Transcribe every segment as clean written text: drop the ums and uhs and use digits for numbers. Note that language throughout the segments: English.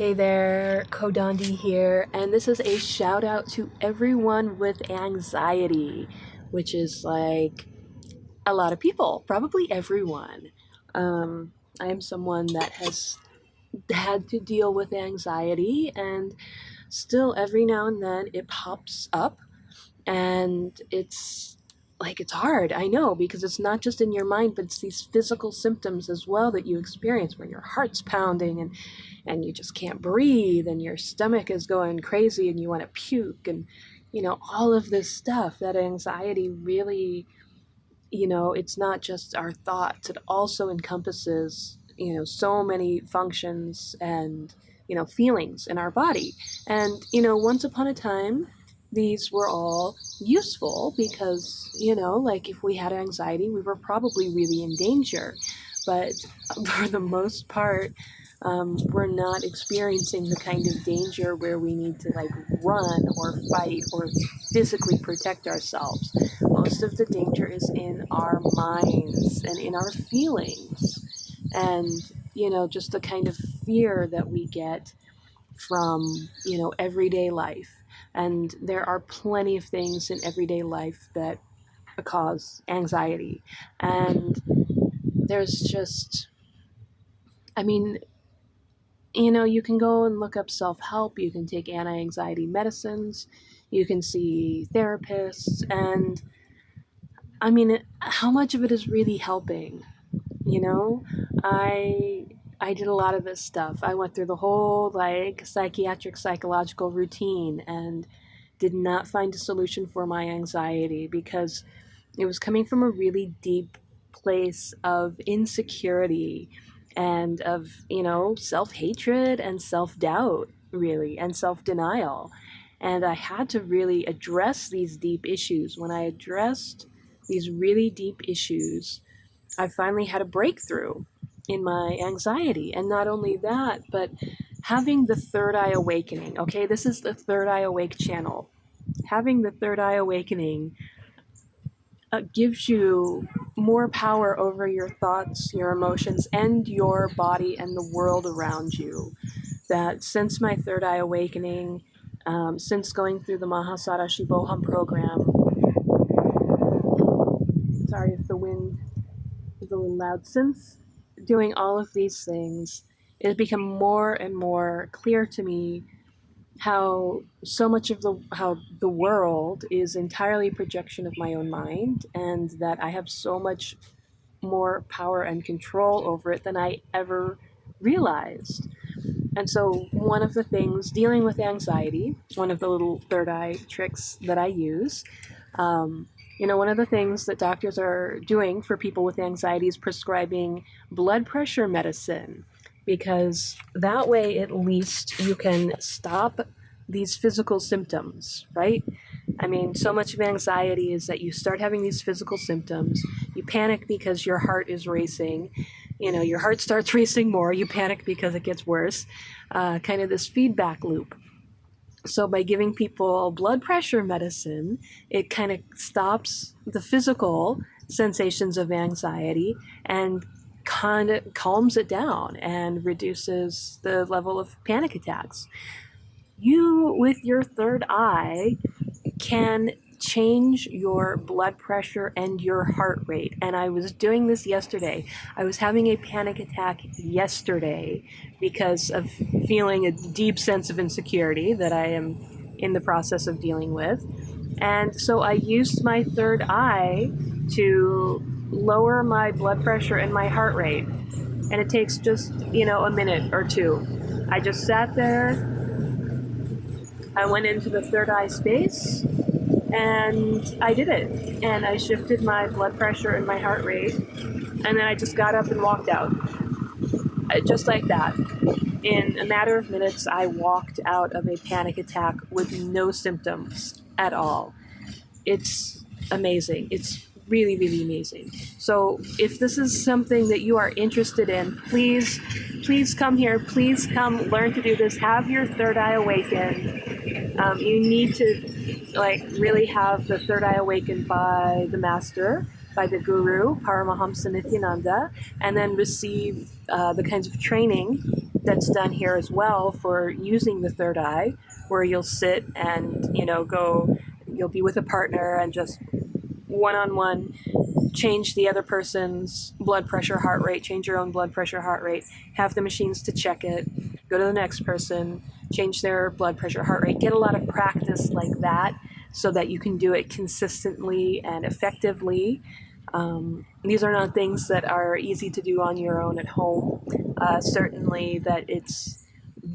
Hey there, Kodandi here, and this is a shout out to everyone with anxiety, which is like a lot of people, probably everyone. I am someone that has had to deal with anxiety, and still every now and then it pops up, and it's hard, I know, because it's not just in your mind, but it's these physical symptoms as well that you experience when your heart's pounding and you just can't breathe and your stomach is going crazy and you want to puke and all of this stuff. That anxiety really, it's not just our thoughts, it also encompasses so many functions and feelings in our body. And once upon a time these were all useful because like if we had anxiety we were probably really in danger. But for the most part, we're not experiencing the kind of danger where we need to like run or fight or physically protect ourselves. Most of the danger is in our minds and in our feelings, and just the kind of fear that we get from everyday life. And there are plenty of things in everyday life that cause anxiety. And there's just, I mean, you can go and look up self-help, you can take anti-anxiety medicines, you can see therapists, and how much of it is really helping? You know, I did a lot of this stuff. I went through the whole like psychiatric psychological routine and did not find a solution for my anxiety because it was coming from a really deep place of insecurity and of, self-hatred and self-doubt, really, and self-denial. And I had to really address these deep issues. When I addressed these really deep issues, I finally had a breakthrough in my anxiety. And not only that, but having the third eye awakening. Okay, this is the Third Eye Awake channel. Having the third eye awakening gives you more power over your thoughts, your emotions, and your body and the world around you. That since my third eye awakening, since going through the Mahasara Shivoham program, sorry if the wind is a little loud, since doing all of these things, it has become more and more clear to me how so much of the world is entirely projection of my own mind, and that I have so much more power and control over it than I ever realized. And so one of the things dealing with anxiety, one of the little third eye tricks that I use, one of the things that doctors are doing for people with anxiety is prescribing blood pressure medicine, because that way at least you can stop these physical symptoms, right? So much of anxiety is that you start having these physical symptoms, you panic because your heart is racing, your heart starts racing more, you panic because it gets worse, kind of this feedback loop. So by giving people blood pressure medicine, it kind of stops the physical sensations of anxiety and kind of calms it down and reduces the level of panic attacks. You, with your third eye, can change your blood pressure and your heart rate. And I was doing this yesterday. I was having a panic attack yesterday because of feeling a deep sense of insecurity that I am in the process of dealing with. And so I used my third eye to lower my blood pressure and my heart rate. And it takes just, a minute or two. I just sat there, I went into the third eye space, and I did it. And I shifted my blood pressure and my heart rate, and then I just got up and walked out. Just like that. In a matter of minutes, I walked out of a panic attack with no symptoms at all. It's amazing. It's really, really amazing. So if this is something that you are interested in, please come here. Please come learn to do this. Have your third eye awaken. You need to really have the third eye awakened by the master, by the guru, Paramahamsa Nithyananda, and then receive the kinds of training that's done here as well for using the third eye, where you'll sit and, you'll be with a partner and just one-on-one change the other person's blood pressure, heart rate, change your own blood pressure, heart rate, have the machines to check it, go to the next person, change their blood pressure, heart rate, get a lot of practice like that so that you can do it consistently and effectively. These are not things that are easy to do on your own at home. Certainly that it's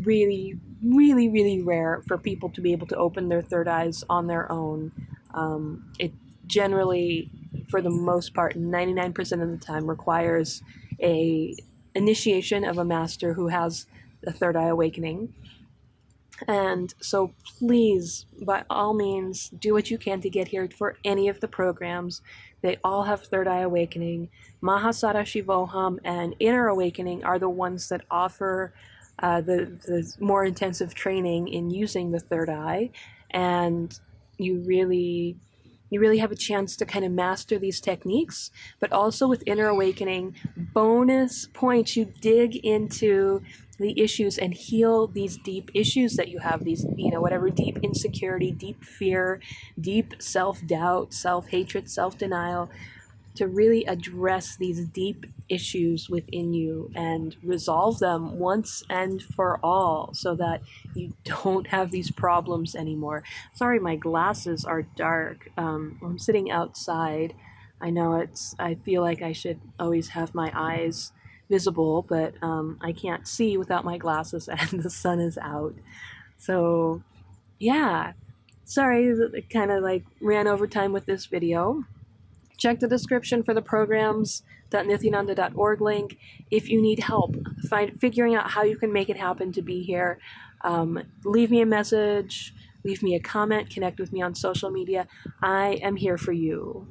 really, really, really rare for people to be able to open their third eyes on their own. It generally, for the most part, 99% of the time, requires a initiation of a master who has the third eye awakening. And so please, by all means, do what you can to get here for any of the programs. They all have third eye awakening. Mahasara Shivoham and Inner Awakening are the ones that offer the more intensive training in using the third eye. And you really have a chance to kind of master these techniques. But also with Inner Awakening, bonus points, you dig into the issues and heal these deep issues that you have, these, whatever deep insecurity, deep fear, deep self-doubt, self-hatred, self-denial, to really address these deep issues within you and resolve them once and for all so that you don't have these problems anymore. Sorry, my glasses are dark. I'm sitting outside. I know I feel like I should always have my eyes visible, but I can't see without my glasses and the sun is out. So yeah, sorry, it kind of like ran over time with this video. Check the description for the programs.nithyananda.org link if you need help figuring out how you can make it happen to be here. Leave me a message, leave me a comment, connect with me on social media. I am here for you.